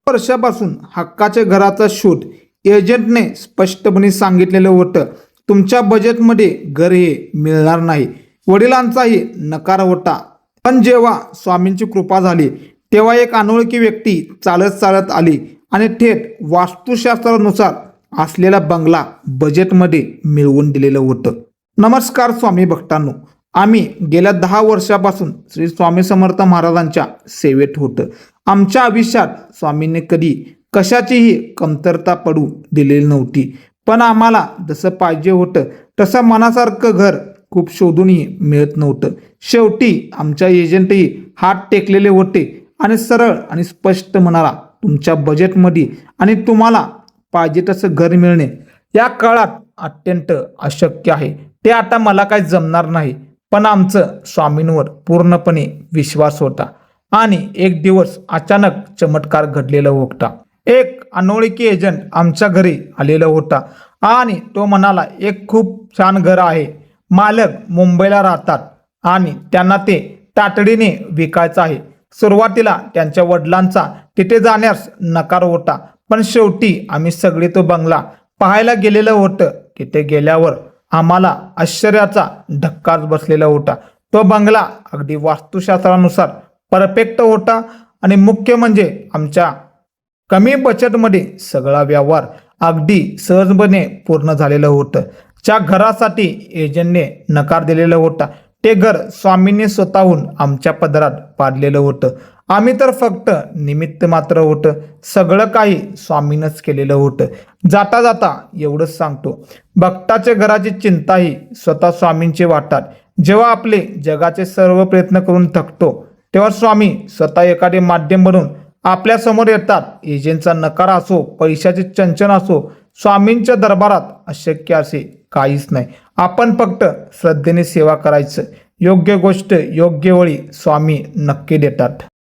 वर्षापासून हक्काच्या घराचा शोध. एजंटने स्पष्टपणे सांगितलेलं होतं, तुमच्या बजेटमध्ये घर हे मिळणार नाही. वडिलांचाही नकार होता. पण जेव्हा स्वामींची कृपा झाली तेव्हा एक अनोळखी व्यक्ती चालत चालत आली आणि थेट वास्तुशास्त्रानुसार असलेला बंगला बजेटमध्ये मिळवून दिलेलं होतं. नमस्कार स्वामी भक्तांनो, आम्ही गेल्या 10 वर्षापासून श्री स्वामी समर्थ महाराजांच्या सेवेत होतो. आमच्या आयुष्यात स्वामींनी कधी कशाचीही कमतरता पडू दिलेली नव्हती. पण आम्हाला जसं पाहिजे होतं तसं मनासारखं घर खूप शोधूनही मिळत नव्हतं. शेवटी आमच्या एजंटही हात टेकलेले होते आणि सरळ आणि स्पष्ट म्हणाला, तुमच्या बजेटमध्ये आणि तुम्हाला पाहिजे तसं घर मिळणे या काळात अत्यंत अशक्य आहे. ते आता मला काही जमणार नाही. पण आमचं स्वामींवर पूर्णपणे विश्वास होता आणि एक दिवस अचानक चमत्कार घडलेला होता. एक अनोळखी एजंट आमच्या घरी आलेला होता आणि तो म्हणाला, एक खूप छान घर आहे. मालक मुंबईला राहतात आणि त्यांना ते तातडीने विकायचं आहे. सुरुवातीला त्यांच्या वडिलांचा तिथे जाण्यास नकार होता, पण शेवटी आम्ही सगळे तो बंगला पाहायला गेलेलं होतं. तिथे गेल्यावर आम्हाला आश्चर्याचा धक्काच बसलेला होता. तो बंगला अगदी वास्तुशास्त्रानुसार परफेक्ट होता आणि मुख्य म्हणजे आमच्या कमी बचतमध्ये सगळा व्यवहार अगदी सहजपणे पूर्ण झालेलं होतं. ज्या घरासाठी एजंटने नकार दिलेला होता ते घर स्वामींनी स्वतःहून आमच्या पदरात पाडलेलं होतं. आम्ही तर फक्त निमित्त मात्र होतं. सगळं काही स्वामींनीच केलेलं होतं. जाता जाता एवढंच सांगतो, भक्ताच्या घराची चिंताही स्वतः स्वामींची वाटतात. जेव्हा आपले जगाचे सर्व प्रयत्न करून थकतो तेव्हा स्वामी स्वतः एखादे माध्यम बनून आपल्या समोर येतात. एजंटचा नकार असो, पैशाचे चंचन असो, स्वामींच्या दरबारात अशक्य असे काहीच नाही. आपण फक्त श्रद्धेने सेवा करायचं. योग्य गोष्ट योग्य वेळी स्वामी नक्की देतात.